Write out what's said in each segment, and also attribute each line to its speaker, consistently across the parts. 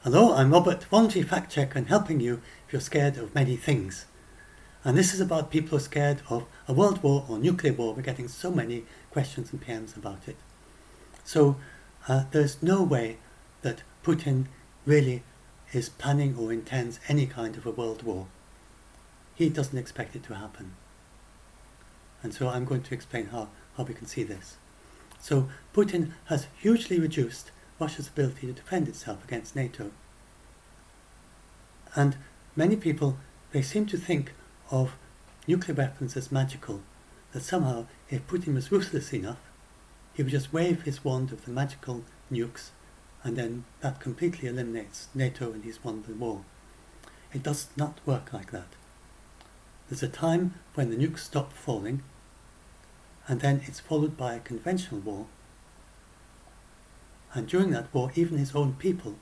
Speaker 1: Hello, I'm Robert, voluntary fact checker and helping you if you're scared of many things. And this is about people who are scared of a world war or nuclear war. We're getting so many questions and PMs about it. So there's no way that Putin really is planning or intends any kind of a world war. He doesn't expect it to happen. And so I'm going to explain how we can see this. So Putin has hugely reduced Russia's ability to defend itself against NATO. And many people, they seem to think of nuclear weapons as magical, that somehow if Putin was ruthless enough, he would just wave his wand of the magical nukes and then that completely eliminates NATO and he's won the war. It does not work like that. There's a time when the nukes stop falling and then it's followed by a conventional war. And during that war, even his own people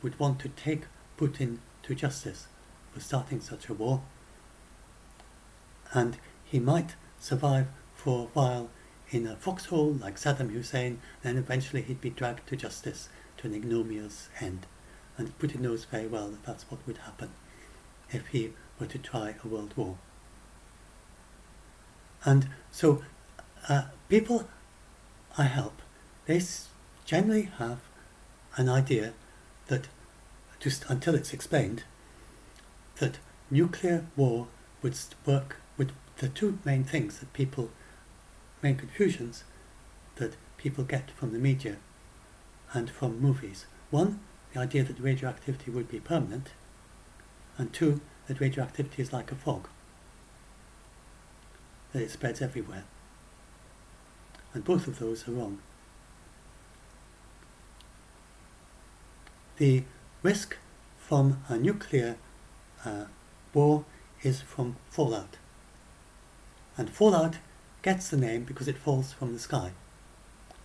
Speaker 1: would want to take Putin to justice for starting such a war. And he might survive for a while in a foxhole like Saddam Hussein, then eventually he'd be dragged to justice to an ignominious end. And Putin knows very well that that's what would happen if he were to try a world war. And so people I help, they generally have an idea that, just until it's explained, that nuclear war would work with the two main things that people, main confusions that people get from the media and from movies. One, the idea that radioactivity would be permanent, and two, that radioactivity is like a fog, that it spreads everywhere. And both of those are wrong. The risk from a nuclear war is from fallout. And fallout gets the name because it falls from the sky.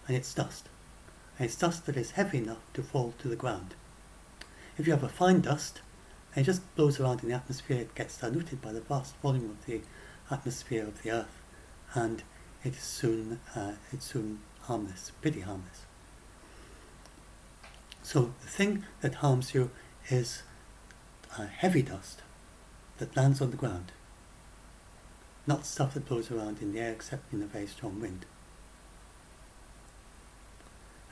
Speaker 1: And it's dust. And it's dust that is heavy enough to fall to the ground. If you have a fine dust, and it just blows around in the atmosphere, it gets diluted by the vast volume of the atmosphere of the Earth, and it's soon harmless, pretty harmless. So the thing that harms you is heavy dust that lands on the ground, not stuff that blows around in the air except in a very strong wind.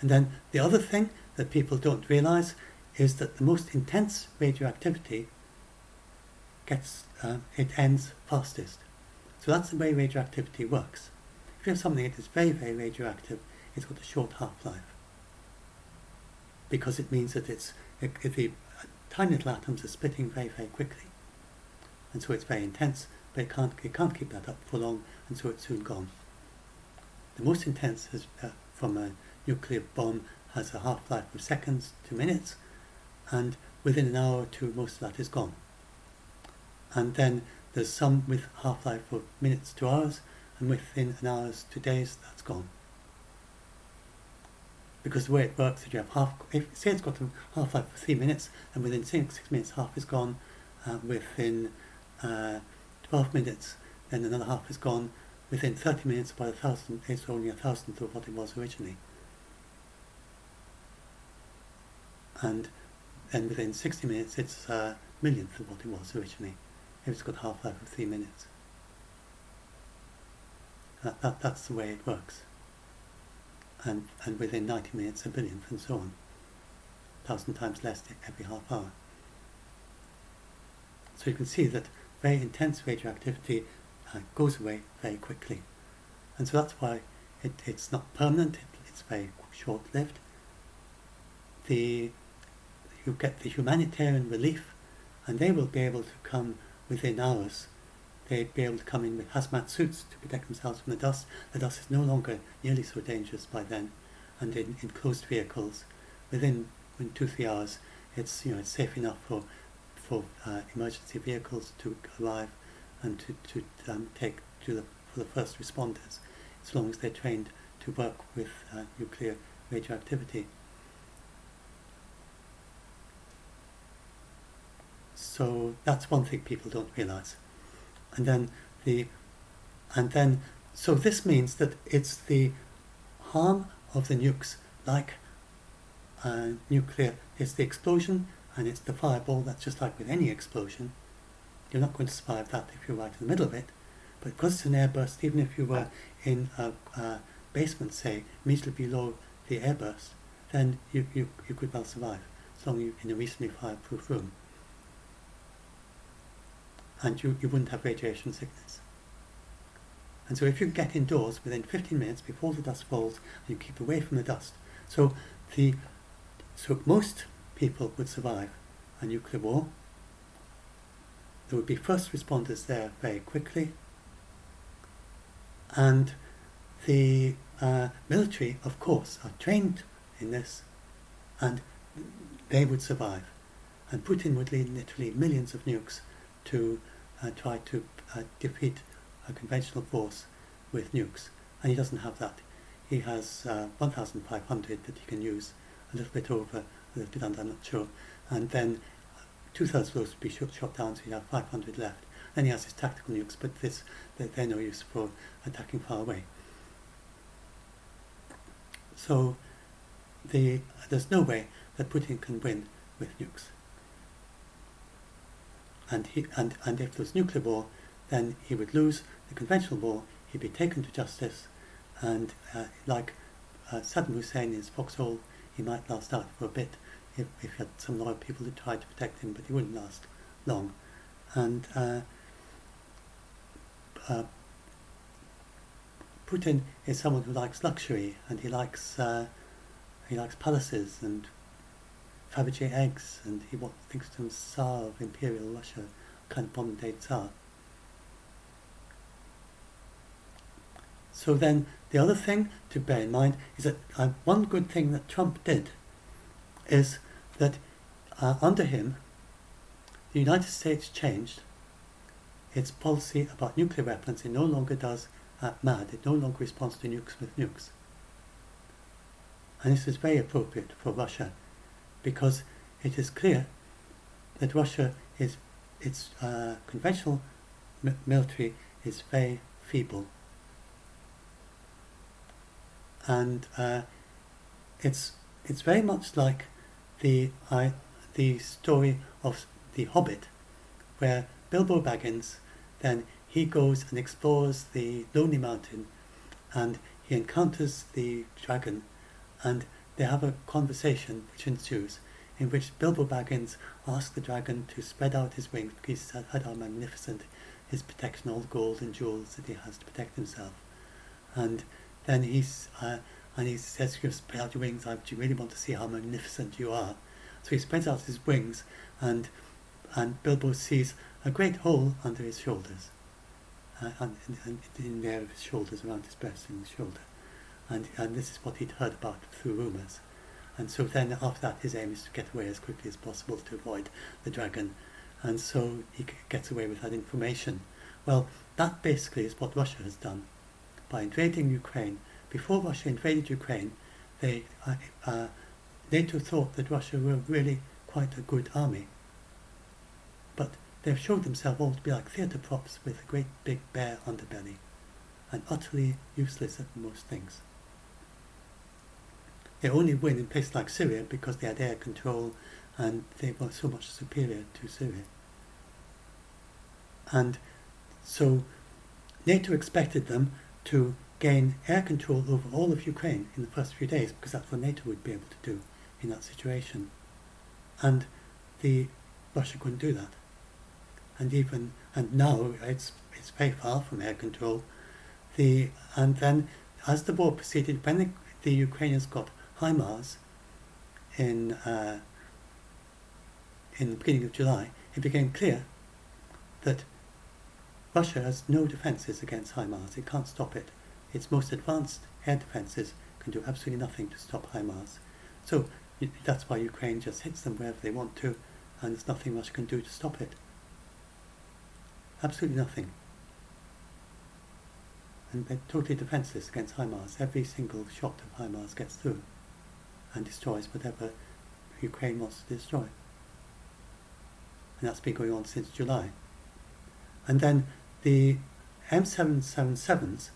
Speaker 1: And then the other thing that people don't realize is that the most intense radioactivity it ends fastest. So that's the way radioactivity works. If you have something that is very, very radioactive, it's got a short half-life, because it means that the tiny little atoms are splitting very, very quickly. And so it's very intense, but it can't keep that up for long, and so it's soon gone. The most intense from a nuclear bomb has a half-life of seconds to minutes, and within an hour or two most of that is gone. And then there's some with half-life of minutes to hours, and within an hour to days that's gone. Because the way it works is you have say it's got a half-life of 3 minutes, and within 6 minutes half is gone, within 12 minutes then another half is gone, within 30 minutes by it's only 1,000th of what it was originally. And then within 60 minutes it's a millionth of what it was originally, if it's got a half-life of 3 minutes. That's the way it works. And within 90 minutes a billionth, and so on. 1,000 times less every half hour. So you can see that very intense radioactivity goes away very quickly. And so that's why it's not permanent, it's very short-lived. You get the humanitarian relief, and they will be able to come within hours. They'd be able to come in with hazmat suits to protect themselves from the dust. The dust is no longer nearly so dangerous by then, and in closed vehicles, within 2-3 hours, it's safe enough for emergency vehicles to arrive and to take for the first responders, as long as they're trained to work with nuclear radioactivity. So that's one thing people don't realize. So this means that it's the harm of the nukes, like nuclear, it's the explosion and it's the fireball that's just like with any explosion. You're not going to survive that if you're right in the middle of it. But because it's an airburst, even if you were in a basement, say, immediately below the airburst, then you could well survive, as long as you're in a reasonably fireproof room. And you wouldn't have radiation sickness. And so if you get indoors within 15 minutes before the dust falls, and you keep away from the dust. So most people would survive a nuclear war. There would be first responders there very quickly. And the military, of course, are trained in this, and they would survive. And Putin would lead literally millions of nukes to try to defeat a conventional force with nukes. And he doesn't have that. He has 1,500 that he can use, a little bit over, a little bit under, I'm not sure. And then 2/3 of those would be shot down, so he'd have 500 left. Then he has his tactical nukes, but they're no use for attacking far away. So there's no way that Putin can win with nukes. And if there was nuclear war, then he would lose the conventional war. He'd be taken to justice, and like Saddam Hussein in his foxhole, he might last out for a bit if he had some loyal people who tried to protect him, but he wouldn't last long. And Putin is someone who likes luxury, and he likes palaces and Fabergé eggs, and he thinks of him Tsar of Imperial Russia, kind of modern-day Tsar. So then the other thing to bear in mind is that one good thing that Trump did is that under him, the United States changed its policy about nuclear weapons. It no longer does MAD. It no longer responds to nukes with nukes. And this is very appropriate for Russia, because it is clear that Russia its conventional military is very feeble. And it's very much like the story of The Hobbit, where Bilbo Baggins, then he goes and explores the Lonely Mountain, and he encounters the dragon, and they have a conversation which ensues, in which Bilbo Baggins asks the dragon to spread out his wings, because he had how magnificent his protection, all the gold and jewels that he has to protect himself. And then he says, "You spread out your wings, I really want to see how magnificent you are." So he spreads out his wings, and Bilbo sees a great hole under his shoulders, and in the area of his shoulders, around his breast and his shoulder. And this is what he'd heard about through rumours. And so then after that, his aim is to get away as quickly as possible to avoid the dragon. And so he gets away with that information. Well, that basically is what Russia has done. By invading Ukraine, before Russia invaded Ukraine, NATO thought that Russia were really quite a good army. But they've showed themselves all to be like theatre props with a great big bare underbelly, and utterly useless at most things. They only win in places like Syria because they had air control, and they were so much superior to Syria. And so NATO expected them to gain air control over all of Ukraine in the first few days, because that's what NATO would be able to do in that situation. And Russia couldn't do that. And now it's very far from air control. And then as the war proceeded, when the Ukrainians got HIMARS in the beginning of July, it became clear that Russia has no defences against HIMARS. It can't stop it. Its most advanced air defences can do absolutely nothing to stop HIMARS. So that's why Ukraine just hits them wherever they want to, and there's nothing Russia can do to stop it. Absolutely nothing. And they're totally defenceless against HIMARS. Every single shot of HIMARS gets through and destroys whatever Ukraine wants to destroy. And that's been going on since July. And then the M777s,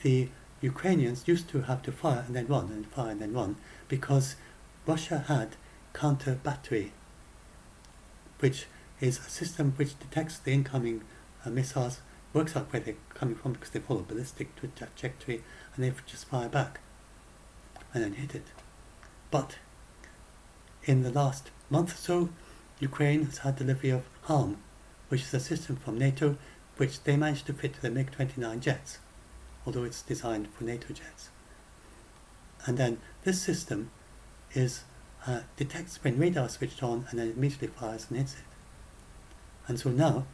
Speaker 1: the Ukrainians used to have to fire and then run, and fire and then run, because Russia had counter-battery which is a system which detects the incoming missiles, works out where they're coming from because they follow a ballistic trajectory, and they just fire back and then hit it. But in the last month or so, Ukraine has had delivery of HARM, which is a system from NATO which they managed to fit to their MiG-29 jets, although it's designed for NATO jets. And then this system detects when radar is switched on and then immediately fires and hits it. And so now,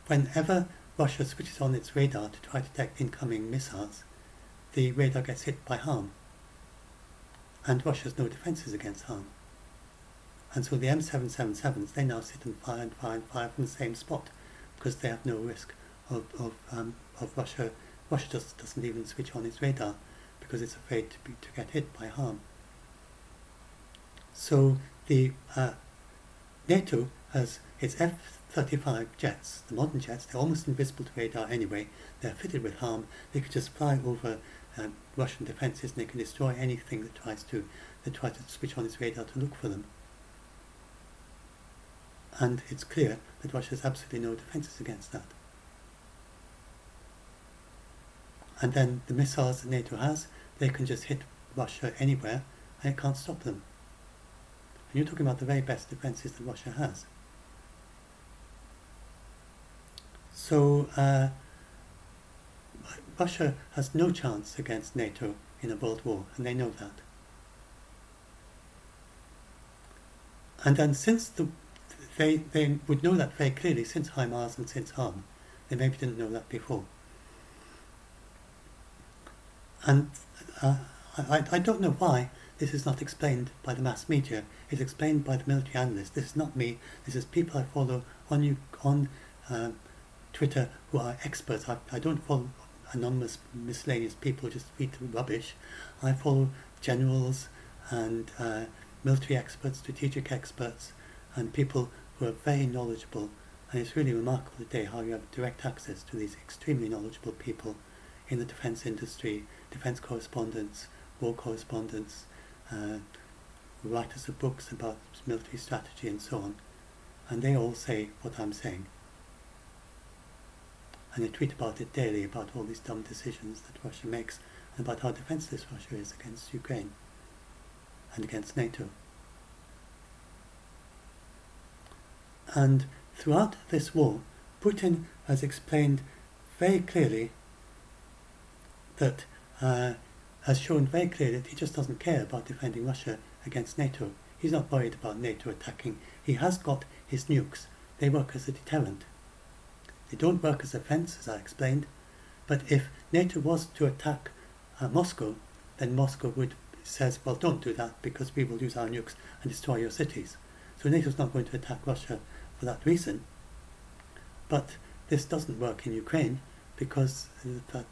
Speaker 1: whenever Russia switches on its radar to try to detect incoming missiles, the radar gets hit by HARM. And Russia has no defences against HARM. And so the M777s, they now sit and fire from the same spot because they have no risk of Russia. Russia just doesn't even switch on its radar because it's afraid to get hit by HARM. So the NATO has its F-35 jets, the modern jets. They're almost invisible to radar anyway. They're fitted with HARM. They could just fly over Russian defences and they can destroy anything that tries to switch on its radar to look for them. And it's clear that Russia has absolutely no defences against that. And then the missiles that NATO has, they can just hit Russia anywhere and it can't stop them. And you're talking about the very best defences that Russia has. So Russia has no chance against NATO in a world war, and they know that. And then since they would know that very clearly since HIMARS and since HARM, they maybe didn't know that before. And I don't know why this is not explained by the mass media. It's explained by the military analysts. This is not me. This is people I follow on Twitter who are experts. I don't follow anonymous, miscellaneous people who just tweet rubbish. I follow generals and military experts, strategic experts, and people who are very knowledgeable. And it's really remarkable today how you have direct access to these extremely knowledgeable people in the defence industry, defence correspondents, war correspondents, writers of books about military strategy and so on. And they all say what I'm saying. And they tweet about it daily, about all these dumb decisions that Russia makes, and about how defenceless Russia is against Ukraine and against NATO. And throughout this war, Putin has explained very clearly that, has shown very clearly that he just doesn't care about defending Russia against NATO. He's not worried about NATO attacking. He has got his nukes. They work as a deterrent. They don't work as a fence, as I explained, but if NATO was to attack Moscow, then Moscow says, well, don't do that because we will use our nukes and destroy your cities. So NATO's not going to attack Russia for that reason. But this doesn't work in Ukraine because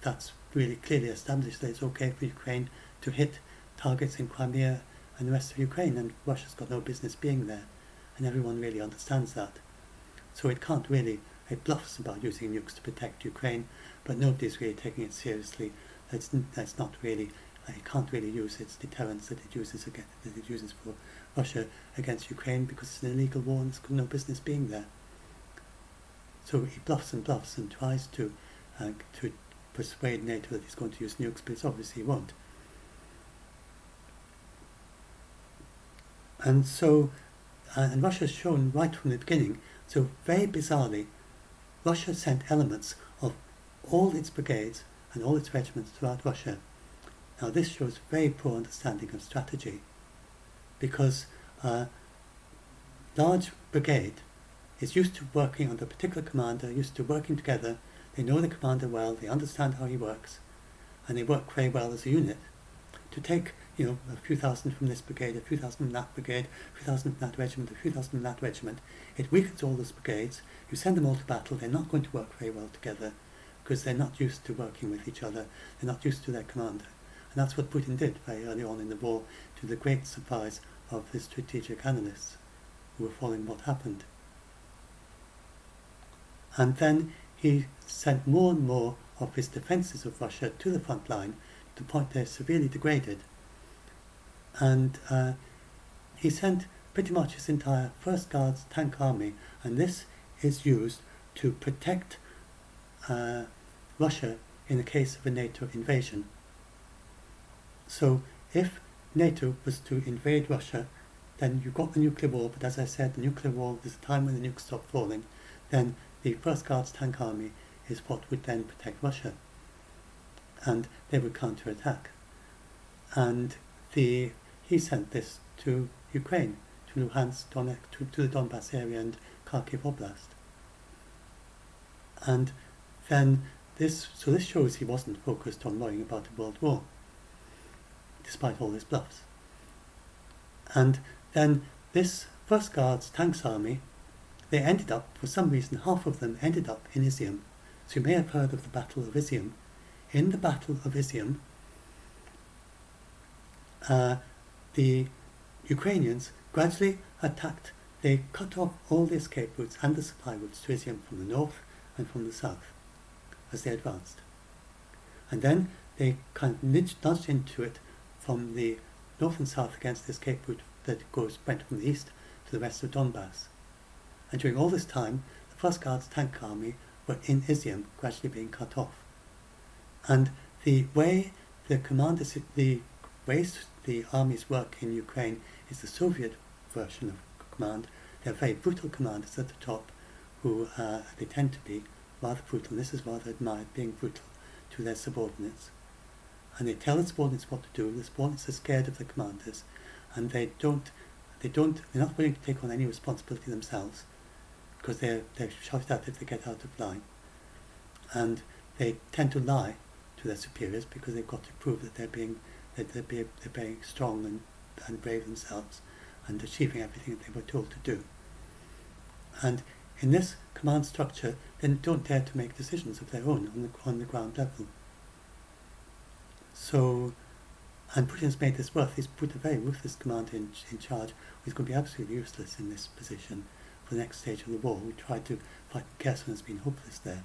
Speaker 1: that's really clearly established that it's okay for Ukraine to hit targets in Crimea and the rest of Ukraine, and Russia's got no business being there, and everyone really understands that. So it can't really, it bluffs about using nukes to protect Ukraine, but nobody's really taking it seriously. That's not really, it can't really use its deterrence that it uses for Russia against Ukraine because it's an illegal war and it's got no business being there. So he bluffs and tries to persuade NATO that he's going to use nukes, but it's obviously he won't. And so, and Russia's shown right from the beginning, so very bizarrely, Russia sent elements of all its brigades and all its regiments throughout Russia. Now this shows very poor understanding of strategy, because a large brigade is used to working under a particular commander, used to working together. They know the commander well, they understand how he works, and they work very well as a unit. To take, a few thousand from this brigade, a few thousand from that brigade, a few thousand from that regiment, a few thousand from that regiment, it weakens all those brigades. You send them all to battle, they're not going to work very well together because they're not used to working with each other, they're not used to their commander. And that's what Putin did very early on in the war, to the great surprise of the strategic analysts who were following what happened. And then he sent more and more of his defences of Russia to the front line, to the point they're severely degraded. And he sent pretty much its entire First Guards tank army, and this is used to protect Russia in the case of a NATO invasion. So if NATO was to invade Russia, then you've got the nuclear war, but as I said, the nuclear war, there's a time when the nukes stop falling, then the First Guards tank army is what would then protect Russia, and they would counter-attack. And he sent this to Ukraine, to Luhansk, Donetsk, to the Donbass area and Kharkiv Oblast. And then this shows he wasn't focused on worrying about a world war, despite all his bluffs. And then this First Guards tanks army, they ended up, for some reason, half of them ended up in Izium. So you may have heard of the Battle of Izium. In the Battle of Izium, the Ukrainians gradually attacked. They cut off all the escape routes and the supply routes to Izium from the north and from the south as they advanced. And then they kind of nudged into it from the north and south against the escape route that went from the east to the rest of Donbass. And during all this time, the First Guards tank army were in Izium, gradually being cut off. And the way the armies work in Ukraine is the Soviet version of command. They're very brutal commanders at the top, who they tend to be rather brutal. This is rather admired, being brutal to their subordinates. And they tell the subordinates what to do. The subordinates are scared of the commanders, and they're not willing to take on any responsibility themselves, because they're shouted at if they get out of line. And they tend to lie to their superiors because they've got to prove that they're being strong and brave themselves and achieving everything that they were told to do. And in this command structure, they don't dare to make decisions of their own on the ground level. So, and Putin's made this worse. He's put a very ruthless commander in charge who's going to be absolutely useless in this position for the next stage of the war. We tried to fight Kherson, has been hopeless there.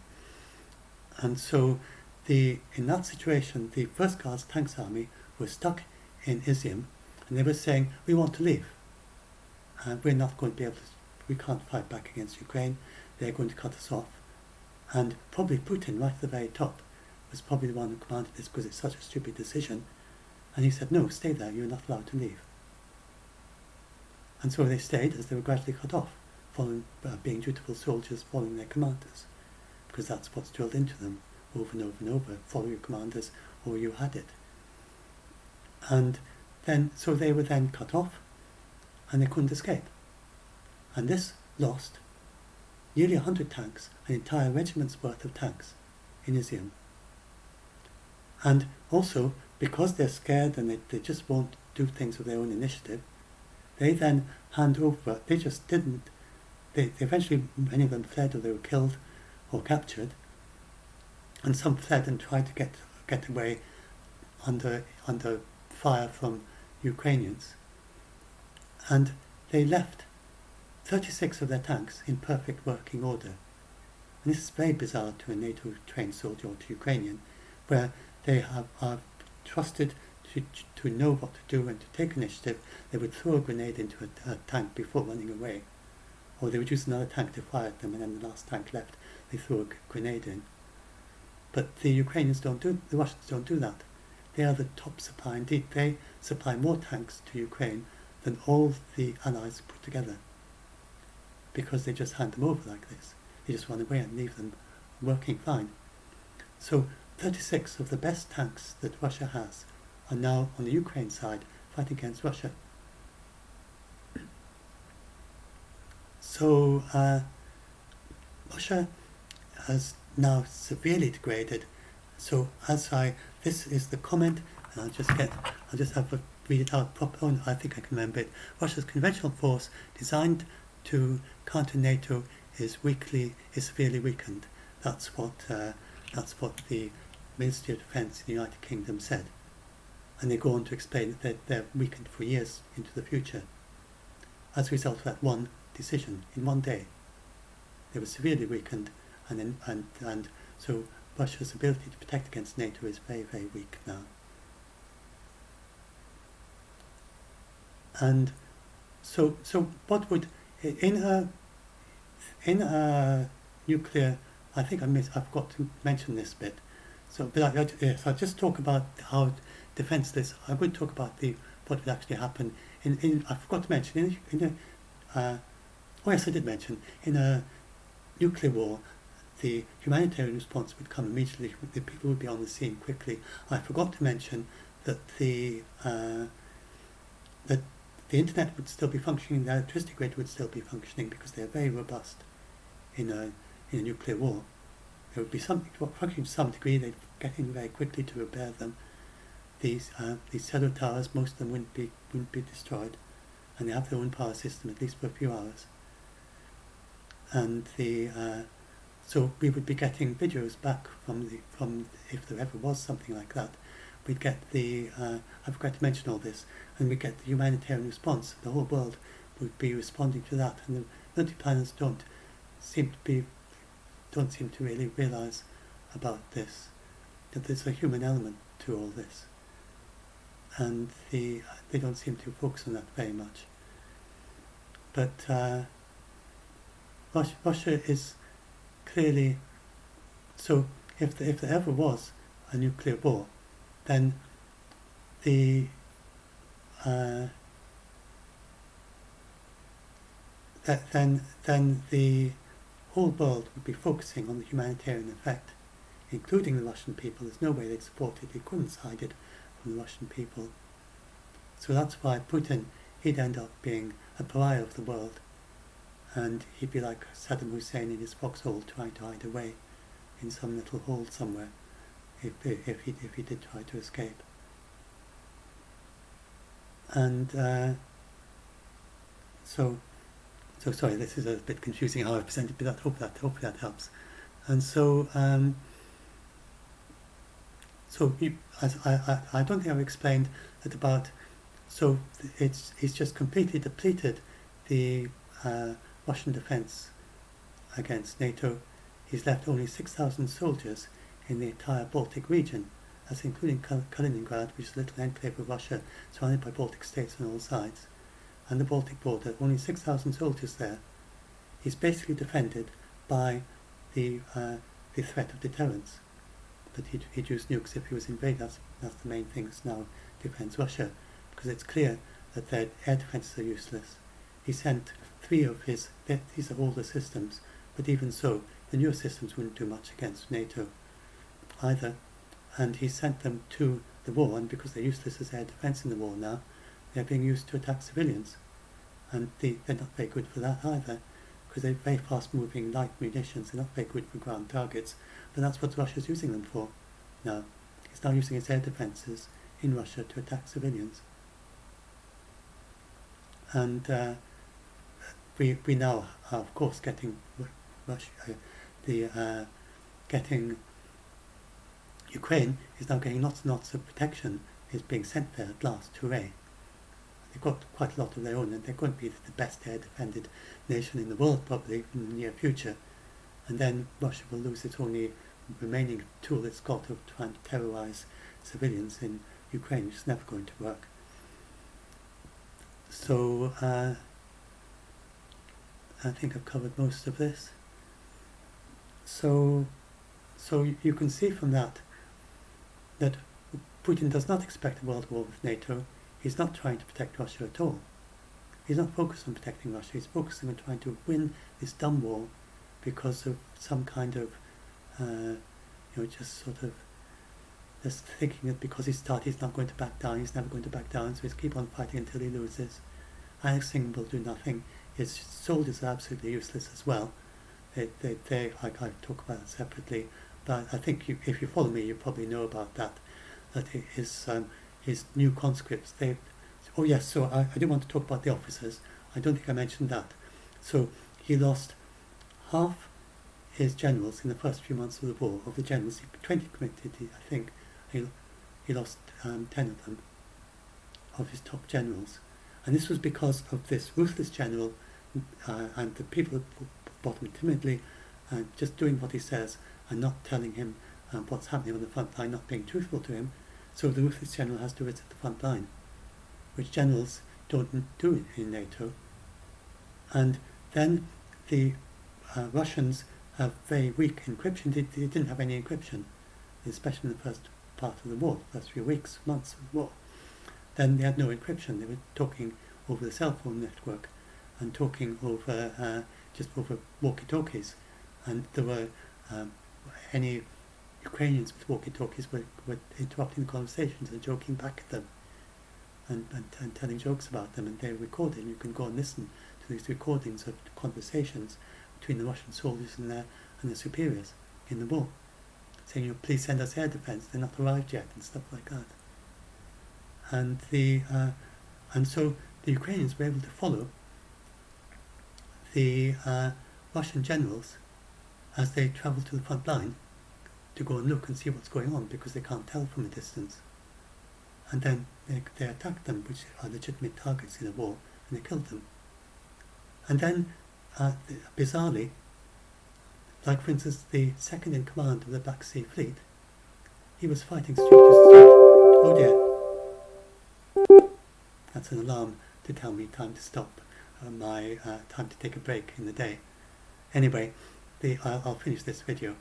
Speaker 1: And so, in that situation, the First Guards tanks army were stuck in Izium, and they were saying, we want to leave. And we're not going to be able to, we can't fight back against Ukraine. They're going to cut us off. And probably Putin, right at the very top, was probably the one who commanded this because it's such a stupid decision. And he said, no, stay there, you're not allowed to leave. And so they stayed as they were gradually cut off, following, being dutiful soldiers, following their commanders, because that's what's drilled into them over and over and over, follow your commanders or you had it. And then, so they were then cut off and they couldn't escape. And this lost nearly 100 tanks, an entire regiment's worth of tanks in Izium. And also, because they're scared and they just won't do things of their own initiative, they then hand over, they eventually, many of them fled or they were killed or captured, and some fled and tried to get away under fire from Ukrainians. And they left 36 of their tanks in perfect working order. And this is very bizarre to a NATO trained soldier or to Ukrainian, where they are trusted to know what to do and to take initiative. They would throw a grenade into a tank before running away, or they would use another tank to fire at them, and then the last tank left, they throw a grenade in. But the Russians don't do that. They are the top supplier. Indeed, they supply more tanks to Ukraine than all the allies put together, because they just hand them over like this. They just run away and leave them working fine. So 36 of the best tanks that Russia has are now on the Ukraine side fighting against Russia. So Russia has now severely degraded. So this is the comment, and I'll just have to read it out proper. Oh, no, I think I can remember it. Russia's conventional force designed to counter NATO is severely weakened. That's what the Ministry of Defence in the United Kingdom said. And they go on to explain that they're weakened for years into the future as a result of that one decision in one day. They were severely weakened, and so Russia's ability to protect against NATO is very, very weak now. And so what would in a nuclear? I think I forgot to mention this bit. So, but yes, I'll just talk about how defenseless. I would talk about what would actually happen I forgot to mention oh yes, I did mention in a nuclear war. The humanitarian response would come immediately. The people would be on the scene quickly. I forgot to mention that that the internet would still be functioning, the electricity grid would still be functioning because they are very robust in a nuclear war. There would be something functioning to some degree. They'd get in very quickly to repair them. These cellular towers, most of them wouldn't be destroyed, and they have their own power system at least for a few hours. And so we would be getting videos back from if there ever was something like that. We'd get I forgot to mention all this, and we'd get the humanitarian response. The whole world would be responding to that, and the military planners don't seem to really realise about this, that there's a human element to all this, and they don't seem to focus on that very much. But Russia is clearly, so if there ever was a nuclear war, then the then the whole world would be focusing on the humanitarian effect, including the Russian people. There's no way they'd support it. They couldn't hide it from the Russian people. So that's why Putin, he'd end up being a pariah of the world, and he'd be like Saddam Hussein in his foxhole trying to hide away in some little hole somewhere if he did try to escape. And so sorry, this is a bit confusing how I presented, but hopefully that helps. And so I don't think I've explained that about. So he's just completely depleted the Russian defense against NATO. He's left only 6,000 soldiers in the entire Baltic region. That's including Kaliningrad, which is a little enclave of Russia surrounded by Baltic states on all sides, and the Baltic border. Only 6,000 soldiers there. He's basically defended by the threat of deterrence. That he'd use nukes if he was invaded. That's the main thing that now defends Russia, because it's clear that their air defences are useless. He sent 3 of his, these are older systems, but even so, the newer systems wouldn't do much against NATO either. And he sent them to the war, and because they're useless as air defence in the war now, they're being used to attack civilians. And they're not very good for that either, because they're very fast-moving light munitions. They're not very good for ground targets, but that's what Russia's using them for now. It's now using its air defences in Russia to attack civilians. And we now are, of course, getting Ukraine is now getting lots and lots of protection, is being sent there at last, hooray. They've got quite a lot of their own, and they're going to be the best air-defended nation in the world, probably, in the near future. And then Russia will lose its only remaining tool it's got of trying to terrorise civilians in Ukraine, which is never going to work. So, I think I've covered most of this. So you can see from that Putin does not expect a world war with NATO. He's not trying to protect Russia at all. He's not focused on protecting Russia. He's focusing on trying to win this dumb war because of some kind of, just sort of just thinking that because he's not going to back down, he's never going to back down, so he's keep on fighting until he loses. Annexing will do nothing. His soldiers are absolutely useless as well. They I talk about it separately, but I think if you follow me, you probably know about that his new conscripts, oh yes, so I do want to talk about the officers. I don't think I mentioned that. So he lost half his generals in the first few months of the war. Of the generals, 20 committed, I think. He lost 10 of them, of his top generals. And this was because of this ruthless general and the people who bought him timidly, just doing what he says and not telling him what's happening on the front line, not being truthful to him. So the ruthless general has to visit the front line, which generals don't do it in NATO. And then the Russians have very weak encryption. They didn't have any encryption, especially in the first part of the war, the first few weeks, months of the war. Then they had no encryption. They were talking over the cell phone network and talking over just over walkie-talkies. And there were any Ukrainians with walkie-talkies were interrupting the conversations and joking back at them and telling jokes about them, and they're recorded. You can go and listen to these recordings of conversations between the Russian soldiers and their superiors in the war, saying, please send us air defense, they're not arrived yet, and stuff like that. And and so the Ukrainians were able to follow the Russian generals as they travel to the front line to go and look and see what's going on, because they can't tell from a distance. And then they attacked them, which are legitimate targets in a war, and they killed them. And then, bizarrely, like for instance the second in command of the Black Sea Fleet, he was fighting street to street. Oh dear. That's an alarm to tell me time to stop, my time to take a break in the day. Anyway, I'll finish this video.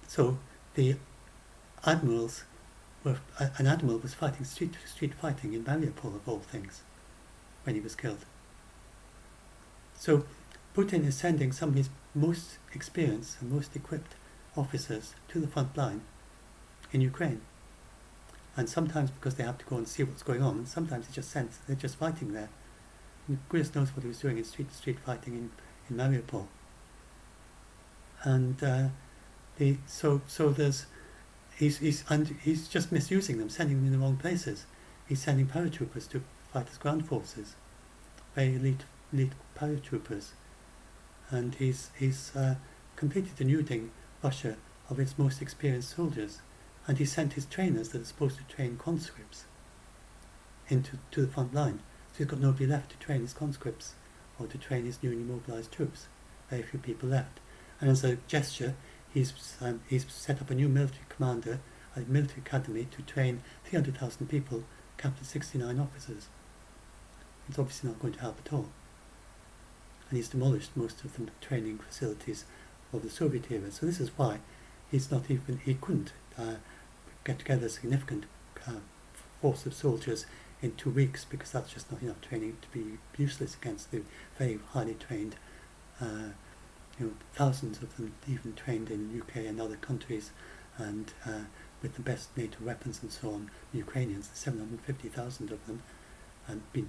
Speaker 1: So the admirals an admiral was fighting street fighting in Mariupol, of all things, when he was killed. So Putin is sending some of his most experienced and most equipped officers to the front line in Ukraine. And sometimes because they have to go and see what's going on, and sometimes they're just fighting there. And goodness knows what he was doing in street fighting in Mariupol. And he's just misusing them, sending them in the wrong places. He's sending paratroopers to fight as ground forces, very elite paratroopers, and he's completely denuding Russia of its most experienced soldiers. And he sent his trainers that are supposed to train conscripts to the front line. So he's got nobody left to train his conscripts or to train his newly mobilized troops. Very few people left. And as a gesture, he's set up a new military commander, a military academy to train 300,000 people, captured 69 officers. It's obviously not going to help at all. And he's demolished most of the training facilities of the Soviet era. So this is why he couldn't get together a significant force of soldiers in 2 weeks, because that's just not enough training to be useless against the very highly trained, thousands of them even trained in the UK and other countries, and with the best NATO weapons and so on. The Ukrainians, 750,000 of them, and been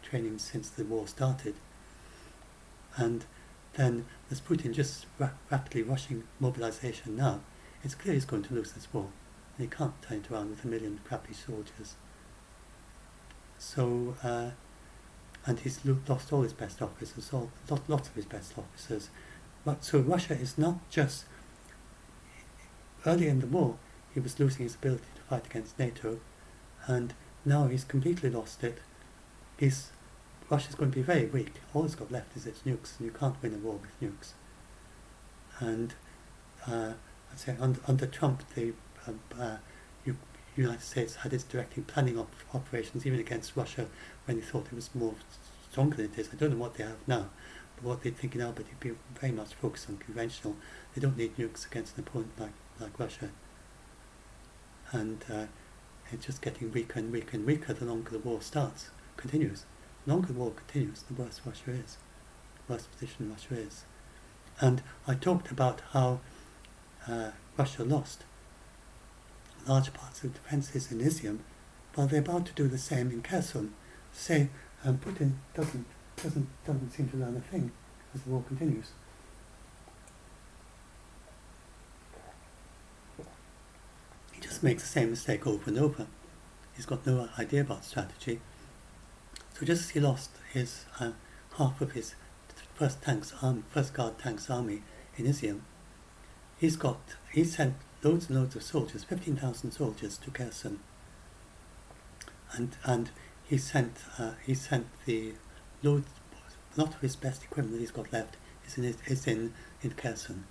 Speaker 1: training since the war started. And then as Putin just rapidly rushing mobilization now, it's clear he's going to lose this war, and he can't turn it around with 1 million crappy soldiers. So, and he's lost all his best officers, lots of his best officers. But so Russia is not just, earlier in the war, he was losing his ability to fight against NATO, and now he's completely lost it. Russia's going to be very weak. All it's got left is its nukes, and you can't win a war with nukes. And I'd say under Trump, the United States had its directing planning operations even against Russia when they thought it was more stronger than it is. I don't know what they have now, but what they're thinking now, but they'd be very much focused on conventional. They don't need nukes against an opponent like Russia. And it's just getting weaker and weaker and weaker the longer the war continues. The longer the war continues, the worse Russia is, the worse position Russia is. And I talked about how Russia lost large parts of defences in Izium, while they're about to do the same in Kherson. Putin doesn't seem to learn a thing as the war continues. He just makes the same mistake over and over. He's got no idea about strategy. So just as he lost his half of his first guard tanks army in Izium, he sent loads and loads of soldiers, 15,000 soldiers to Kherson, and he sent the loads, a lot of his best equipment that he's got left is in Kherson.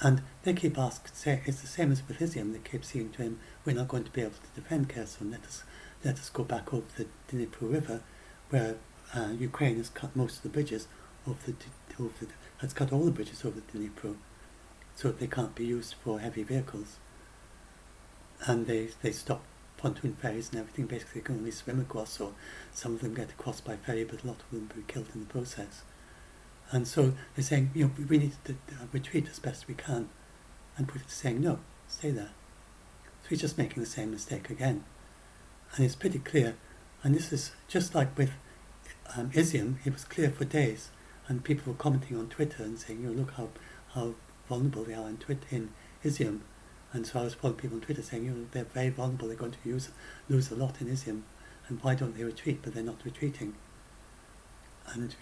Speaker 1: And they keep asking, it's the same as with Izium, they keep saying to him, we're not going to be able to defend Kherson, let us go back over the Dnipro River, where Ukraine has cut most of the bridges has cut all the bridges over the Dnipro, so they can't be used for heavy vehicles. And they stop pontoon ferries and everything, basically they can only swim across, or some of them get across by ferry, but a lot of them will be killed in the process. And so they're saying, we need to retreat as best we can. And Putin's saying, no, stay there. So he's just making the same mistake again. And it's pretty clear, and this is just like with Izium, it was clear for days, and people were commenting on Twitter and saying, look how vulnerable they are in Izium. And so I was following people on Twitter saying, they're very vulnerable, they're going to lose a lot in Izium, and why don't they retreat? But they're not retreating. And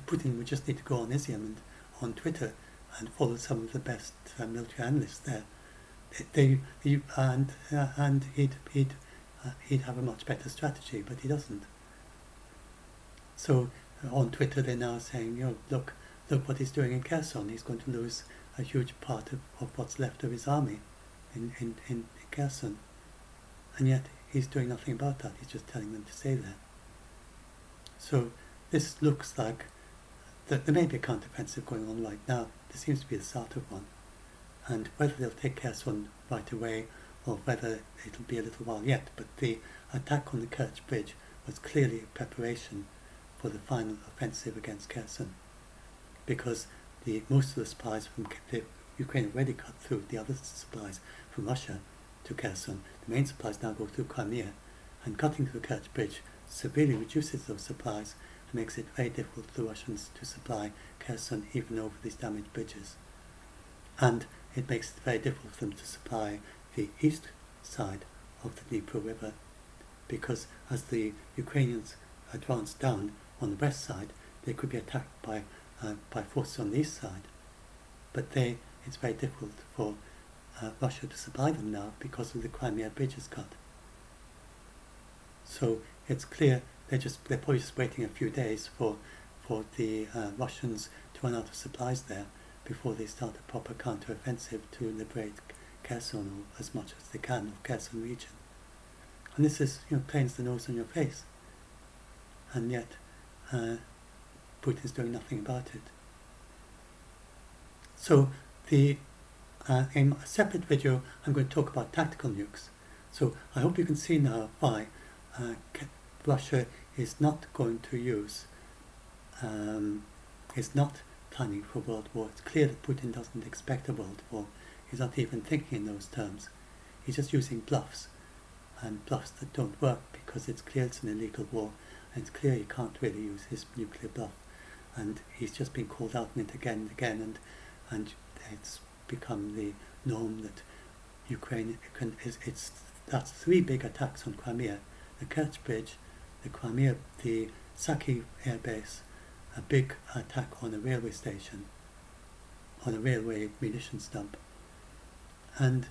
Speaker 1: Putin would just need to go on Izium and on Twitter and follow some of the best military analysts there. And he'd have a much better strategy, but he doesn't. So on Twitter they're now saying, look what he's doing in Kherson. He's going to lose a huge part of what's left of his army in Kherson. And yet he's doing nothing about that. He's just telling them to stay there. So this looks like there may be a counteroffensive going on right now. There seems to be the start of one. And whether they'll take Kherson right away or whether it'll be a little while yet, but the attack on the Kerch Bridge was clearly a preparation for the final offensive against Kherson, because most of the supplies from Ukraine have already cut through the other supplies from Russia to Kherson. The main supplies now go through Crimea, and cutting through the Kerch Bridge severely reduces those supplies and makes it very difficult for the Russians to supply Kherson even over these damaged bridges. And it makes it very difficult for them to supply the east side of the Dnipro River, because as the Ukrainians advance down on the west side, they could be attacked by forces on the east side. But it's very difficult for Russia to supply them now because of the Crimea bridges cut. So it's clear they're probably just waiting a few days for the Russians to run out of supplies there before they start a proper counter-offensive to liberate Kherson, or as much as they can, of Kherson region. And this is, plain as the nose on your face. And yet, Putin's doing nothing about it. So in a separate video, I'm going to talk about tactical nukes. So I hope you can see now why Russia is not going to use, is not planning for World War. It's clear that Putin doesn't expect a World War. He's not even thinking in those terms. He's just using bluffs, and bluffs that don't work, because it's clear it's an illegal war, and it's clear he can't really use his nuclear bluff. And he's just been called out on it again and again, and it's become the norm that Ukraine that's 3 big attacks on Crimea: the Kerch Bridge, the Crimea, the Saki air base, a big attack on a railway station, on a railway munitions dump. And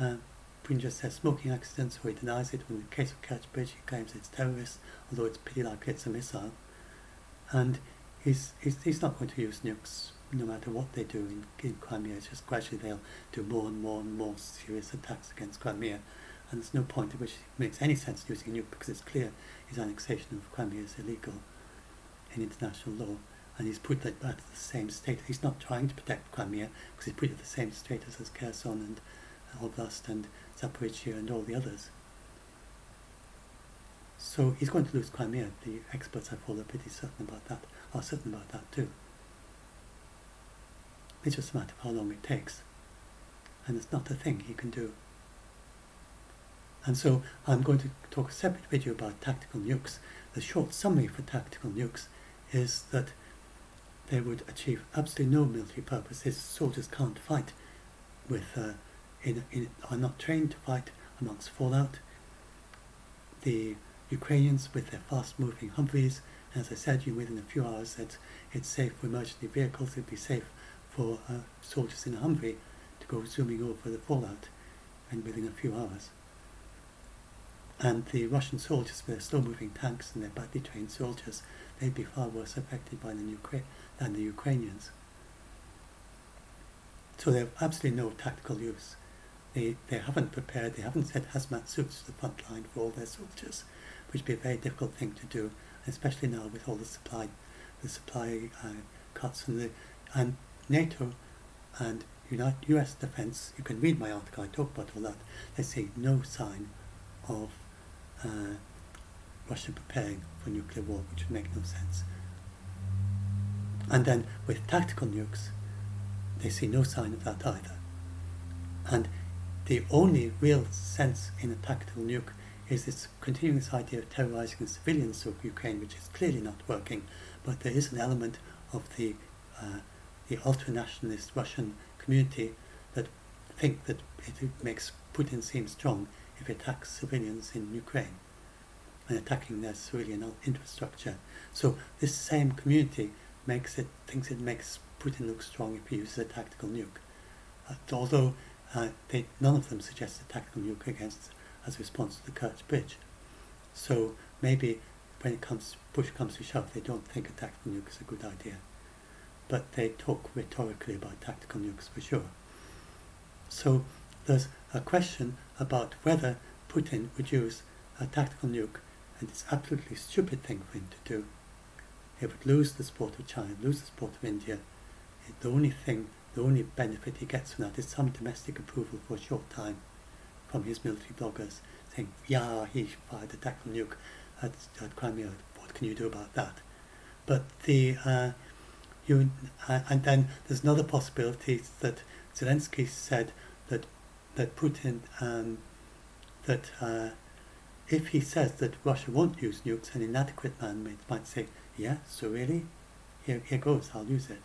Speaker 1: Putin just says smoking accidents, or he denies it. In the case of Kerch Bridge, he claims it's terrorists, although it's pretty likely it's a missile. And he's not going to use nukes no matter what they do in Crimea. It's just gradually they'll do more and more and more serious attacks against Crimea. And there's no point at which it makes any sense using a nuke, because it's clear his annexation of Crimea is illegal in international law. And he's put that at the same state. He's not trying to protect Crimea, because he's put it at the same status as Kherson and Oblast and Zaporizhzhia and all the others. So he's going to lose Crimea. The experts I follow are pretty certain about that too. It's just a matter of how long it takes. And it's not a thing he can do. And so I'm going to talk a separate video about tactical nukes. The short summary for tactical nukes is that they would achieve absolutely no military purpose. His soldiers can't fight are not trained to fight amongst fallout. The Ukrainians, with their fast-moving Humvees, as I said, within a few hours, it's safe for emergency vehicles. It'd be safe for soldiers in a Humvee to go zooming over the fallout, and within a few hours. And the Russian soldiers, with their slow-moving tanks and their badly trained soldiers, they'd be far worse affected by than the Ukrainians. So they have absolutely no tactical use. They haven't prepared, they haven't sent hazmat suits to the front line for all their soldiers, which would be a very difficult thing to do, especially now with all the supply cuts and NATO and US defense. You can read my article, I talk about all that. They see no sign of Russia preparing for nuclear war, which would make no sense. And then with tactical nukes, they see no sign of that either. And the only real sense in a tactical nuke is this continuing this idea of terrorizing the civilians of Ukraine, which is clearly not working, but there is an element of the ultra-nationalist Russian community that think that it makes Putin seem strong if he attacks civilians in Ukraine and attacking their civilian infrastructure. So this same community thinks it makes Putin look strong if he uses a tactical nuke. Although none of them suggest a tactical nuke as a response to the Kerch Bridge. So maybe when push comes to shove, they don't think a tactical nuke is a good idea. But they talk rhetorically about tactical nukes for sure. So there's a question about whether Putin would use a tactical nuke, and it's an absolutely stupid thing for him to do. He would lose the support of China, lose the support of India. The only benefit he gets from that is some domestic approval for a short time from his military bloggers saying, yeah, he fired a tactical nuke at Crimea, what can you do about that? But and then there's another possibility that Zelensky said that Putin, if he says that Russia won't use nukes, an inadequate man might say, yeah, so really? Here goes, I'll use it.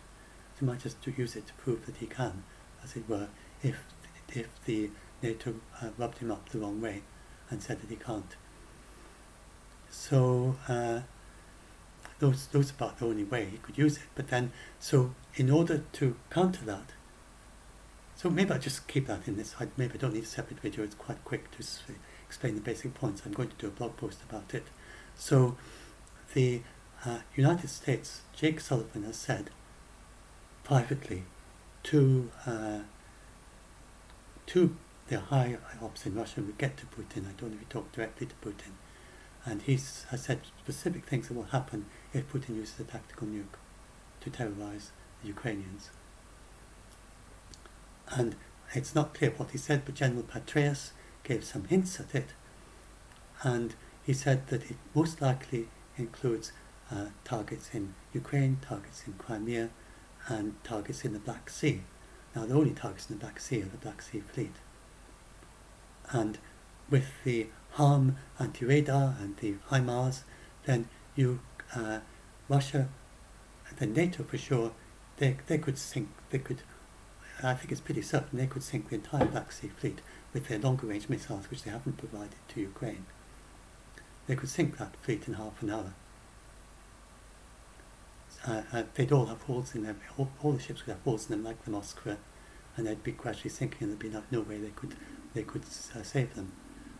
Speaker 1: So he might just use it to prove that he can, as it were, if the NATO rubbed him up the wrong way and said that he can't. So those are about the only way he could use it. But then, so in order to counter that, so maybe I'll just keep that in this. Maybe I don't need a separate video. It's quite quick to explain the basic points. I'm going to do a blog post about it. So the United States, Jake Sullivan has said privately to the high ops in Russia, we get to Putin. I don't know if he talked directly to Putin. And he has said specific things that will happen if Putin uses a tactical nuke to terrorize the Ukrainians. And it's not clear what he said, but General Petraeus gave some hints at it. And he said that it most likely includes targets in Ukraine, targets in Crimea, and targets in the Black Sea. Now, the only targets in the Black Sea are the Black Sea Fleet. And with the HARM anti-radar and the HIMARS, then Russia, the NATO for sure, they could sink, I think it's pretty certain they could sink the entire Black Sea Fleet with their longer range missiles, which they haven't provided to Ukraine. They could sink that fleet in half an hour. They'd all have holes in them, all the ships would have holes in them like the Moskva, and they'd be gradually sinking and there'd be no way they could save them.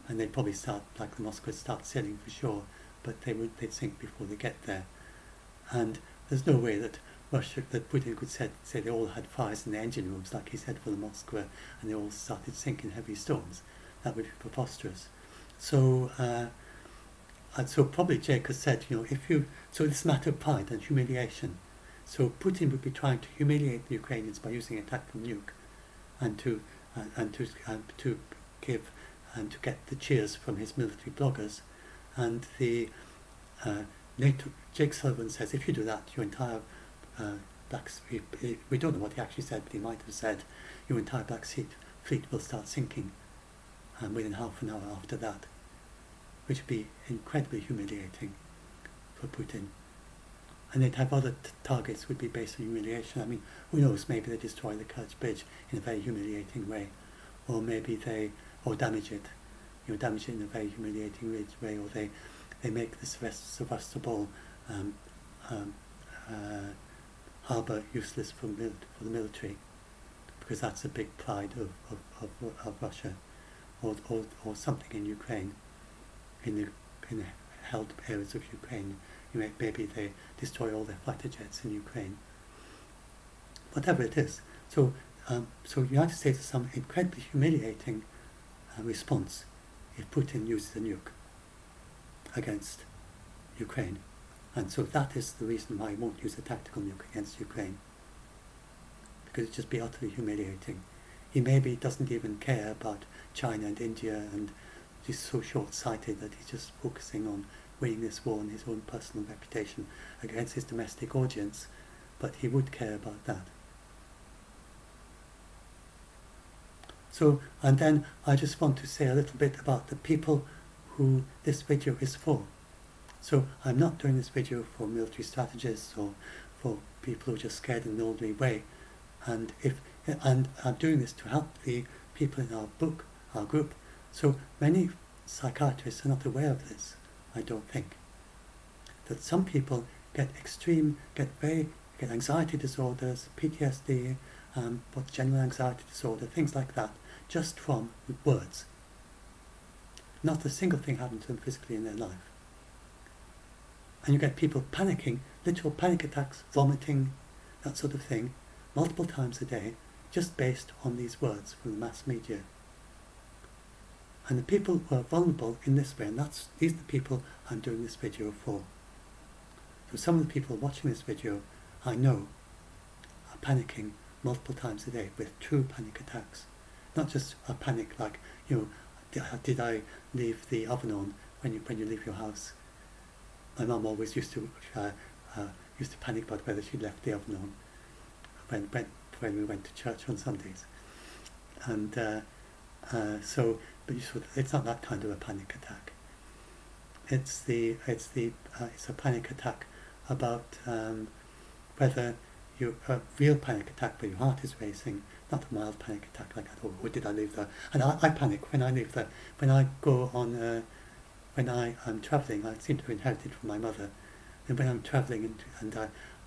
Speaker 1: And they'd probably start, like the Moskva, start sailing for shore, but they'd sink before they get there. And there's no way that Putin could say they all had fires in the engine rooms, like he said for the Moskva, and they all started sinking heavy storms. That would be preposterous. So, so probably Jake has said, so this matter of pride and humiliation. So Putin would be trying to humiliate the Ukrainians by using a tactical nuke, and to give and to get the cheers from his military bloggers, and the NATO. Jake Sullivan says if you do that, your entire Black Sea, we don't know what he actually said, but he might have said your entire Black Sea fleet will start sinking within half an hour after that, which would be incredibly humiliating for Putin. And they'd have other targets would be based on humiliation. I mean, who knows, maybe they destroy the Kerch Bridge in a very humiliating way, or maybe or damage it, damage it in a very humiliating way, or they make the Sevastopol harbour useless for the military, because that's a big pride of Russia, or something in Ukraine, in the held areas of Ukraine. Maybe they destroy all their fighter jets in Ukraine. Whatever it is. So So the United States has some incredibly humiliating response if Putin uses a nuke against Ukraine. And so that is the reason why he won't use a tactical nuke against Ukraine, because it'd just be utterly humiliating. He maybe doesn't even care about China and India, and he's so short-sighted that he's just focusing on winning this war and his own personal reputation against his domestic audience, but he would care about that. So, and then I just want to say a little bit about the people who this video is for. So I'm not doing this video for military strategists or for people who are just scared in an ordinary way. And I'm doing this to help the people in our group. So many psychiatrists are not aware of this, I don't think. That some people get anxiety disorders, PTSD, general anxiety disorder, things like that, just from words. Not a single thing happened to them physically in their life. And you get people panicking, literal panic attacks, vomiting, that sort of thing, multiple times a day, just based on these words from the mass media. And the people who are vulnerable in this way, and these are the people I'm doing this video for. So some of the people watching this video, I know, are panicking multiple times a day with true panic attacks. Not just a panic like, did I leave the oven on when you leave your house? My mum always used to panic about whether she left the oven on when we went to church on Sundays, and but it's not that kind of a panic attack. It's a panic attack about whether a real panic attack where your heart is racing, not a mild panic attack like that. Or did I leave the? And I panic when I leave the. When I go on. When I'm travelling, I seem to have inherited from my mother. And when I'm travelling and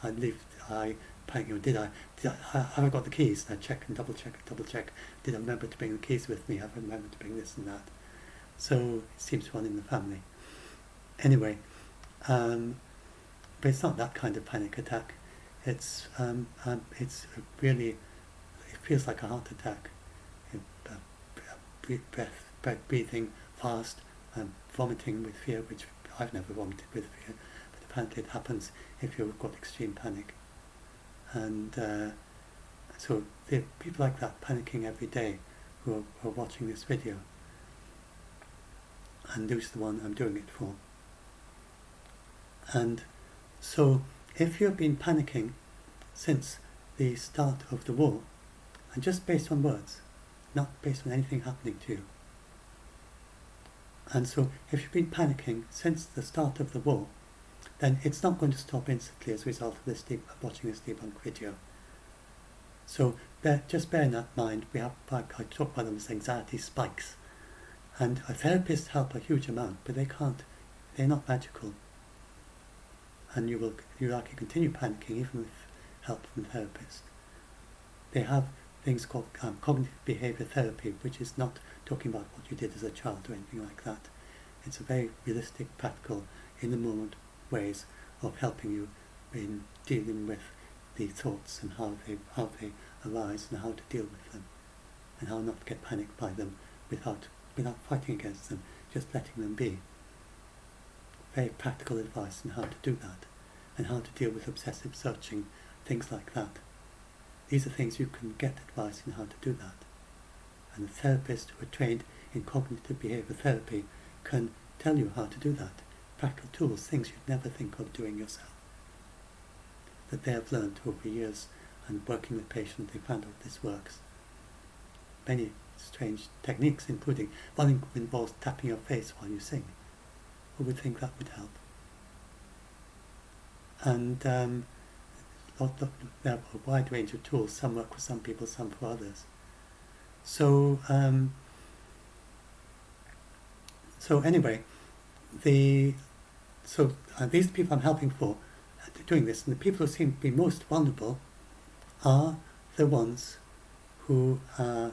Speaker 1: I leave, I panic. Have I got the keys? And I check and double check. Did I remember to bring the keys with me? Have I remembered to bring this and that? So it seems to run in the family. Anyway, but it's not that kind of panic attack. It's really, it feels like a heart attack. Breathing fast. Vomiting with fear, which I've never vomited with fear, but apparently it happens if you've got extreme panic. And so there are people like that panicking every day who are watching this video. And this is the one I'm doing it for. And so if you've been panicking since the start of the war, and just based on words, not based on anything happening to you, and so if you've been panicking since the start of the war, then it's not going to stop instantly as a result of this watching this debunk video. So just bear in that mind, I talk about them as anxiety spikes. And a therapist help a huge amount, but they're not magical. And you likely continue panicking even with help from a therapist. They have things called cognitive behavior therapy, which is not talking about what you did as a child or anything like that. It's a very realistic, practical, in-the-moment ways of helping you in dealing with the thoughts and how they arise and how to deal with them and how not to get panicked by them without fighting against them, just letting them be. Very practical advice on how to do that and how to deal with obsessive searching, things like that. These are things you can get advice on how to do that. And a therapist who are trained in cognitive behavior therapy can tell you how to do that. Practical tools, things you'd never think of doing yourself. That they have learned over years and working with patients, they found out this works. Many strange techniques, including one involves tapping your face while you sing. Who would think that would help? And there are a wide range of tools. Some work for some people, some for others. So anyway, these are the people I'm helping for doing this, and the people who seem to be most vulnerable are the ones who are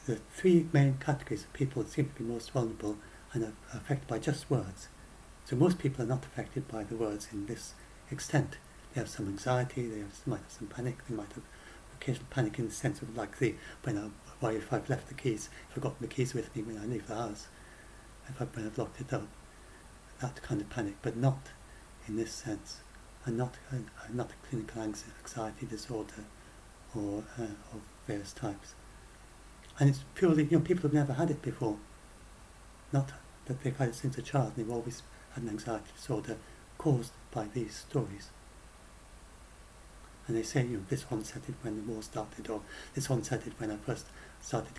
Speaker 1: the three main categories of people that seem to be most vulnerable and are affected by just words. So most people are not affected by the words in this extent. They have some anxiety, they might have some panic, they might have occasional panic in the sense of like why if I've left the keys, if I've got the keys with me when I leave the house, when I've locked it up, that kind of panic, but not in this sense. I'm not a clinical anxiety disorder or of various types. And it's purely, people have never had it before. Not that they've had it since a child, they've always had an anxiety disorder caused by these stories. And they say, this one started when the war started, or this one started when I first started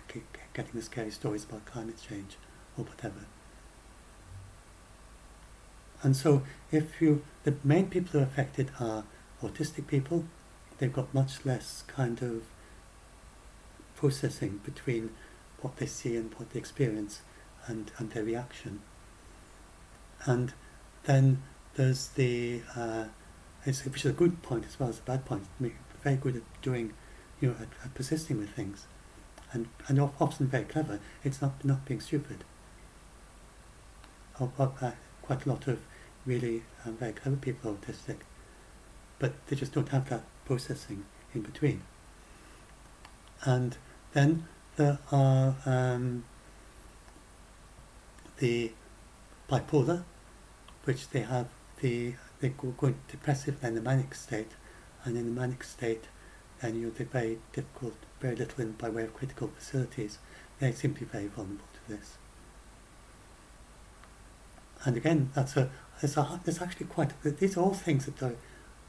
Speaker 1: getting the scary stories about climate change, or whatever. And so the main people who are affected are autistic people. They've got much less kind of processing between what they see and what they experience and their reaction. And then there's which is a good point as well as a bad point. Very good at doing, at persisting with things, and often very clever. It's not being stupid. Quite a lot of really very clever people are autistic, but they just don't have that processing in between. And then there are the bipolar, which they have they go into depressive, then the manic state, and in the manic state, then they're very difficult, very little by way of critical facilities. They seem to be very vulnerable to this. And again, there's actually these are all things that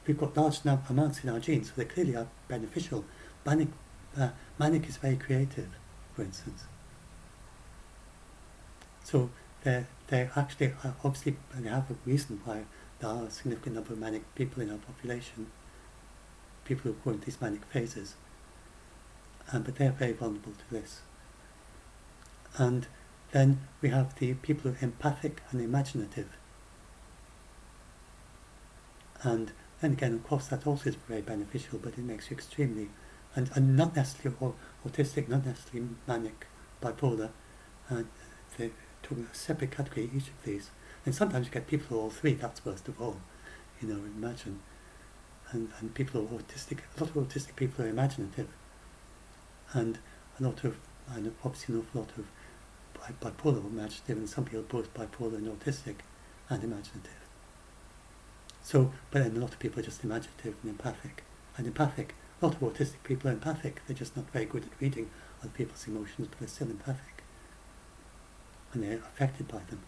Speaker 1: we've got large amounts in our genes, so they clearly are beneficial. Manic is very creative, for instance. So they actually obviously they have a reason why there are a significant number of manic people in our population, people who go into these manic phases, but they're very vulnerable to this. And then we have the people who are empathic and imaginative. And then again, of course, that also is very beneficial, but it makes you extremely, and not necessarily autistic, not necessarily manic, bipolar, they talk about a separate category, each of these. And sometimes you get people who are all three, that's worst of all, imagine. And people who are autistic, a lot of autistic people are imaginative. And obviously an awful lot of bipolar imaginative, and some people are both bipolar and autistic and imaginative. So, but then a lot of people are just imaginative and empathic. And empathic, a lot of autistic people are empathic, they're just not very good at reading other people's emotions, but they're still empathic. And they're affected by them.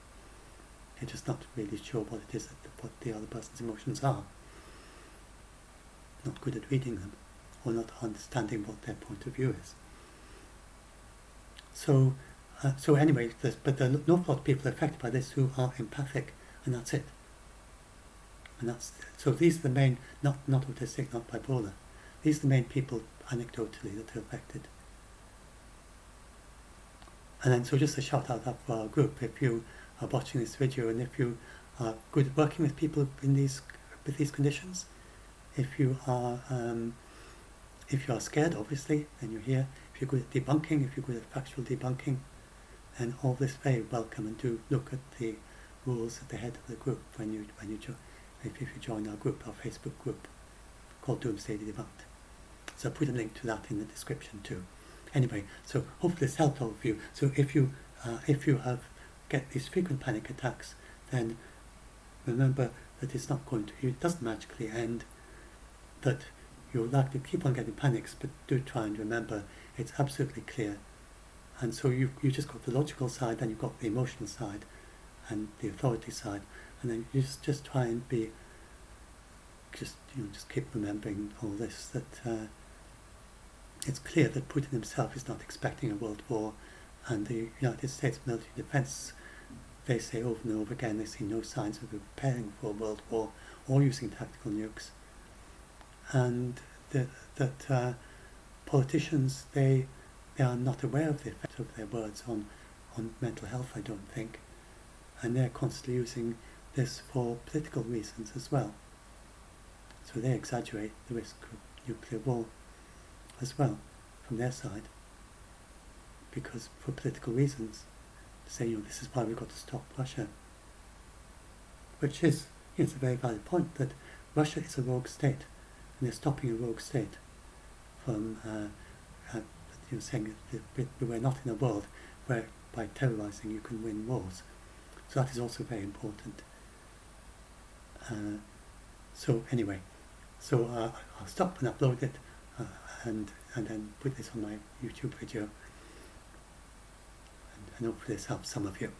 Speaker 1: They're just not really sure what it is, what the other person's emotions are. Not good at reading them, or not understanding what their point of view is. So anyway, but there are an awful lot of people affected by this who are empathic, and that's it. And so these are the main, not autistic, not bipolar. These are the main people, anecdotally, that are affected. And then, so just a shout out for our group, if you are watching this video, and if you are good at working with people with these conditions, if you are scared, obviously, then you're here. If you're good at debunking, if you're good at factual debunking, then all this is very welcome. And do look at the rules at the head of the group when you join our group, our Facebook group called Doomsday Debunked. So I'll put a link to that in the description too. Anyway, so hopefully this helped all of you. So if you get these frequent panic attacks, then remember that it's not going to, it doesn't magically end, that you're likely to keep on getting panics, but do try and remember it's absolutely clear. And so you just got the logical side, then you've got the emotional side and the authority side, and then you just try and be, just keep remembering all this, that it's clear that Putin himself is not expecting a world war, and the United States military defense, they say over and over again, they see no signs of preparing for a world war or using tactical nukes. And that politicians, they are not aware of the effect of their words on mental health, I don't think, and they're constantly using this for political reasons as well. So they exaggerate the risk of nuclear war as well from their side, because for political reasons, say, this is why we've got to stop Russia, which is, it's a very valid point, that Russia is a rogue state, and they're stopping a rogue state from saying that we're not in a world where by terrorizing you can win wars. So that is also very important. So anyway, so I'll stop and upload it and then put this on my YouTube video, and hopefully this helps some of you.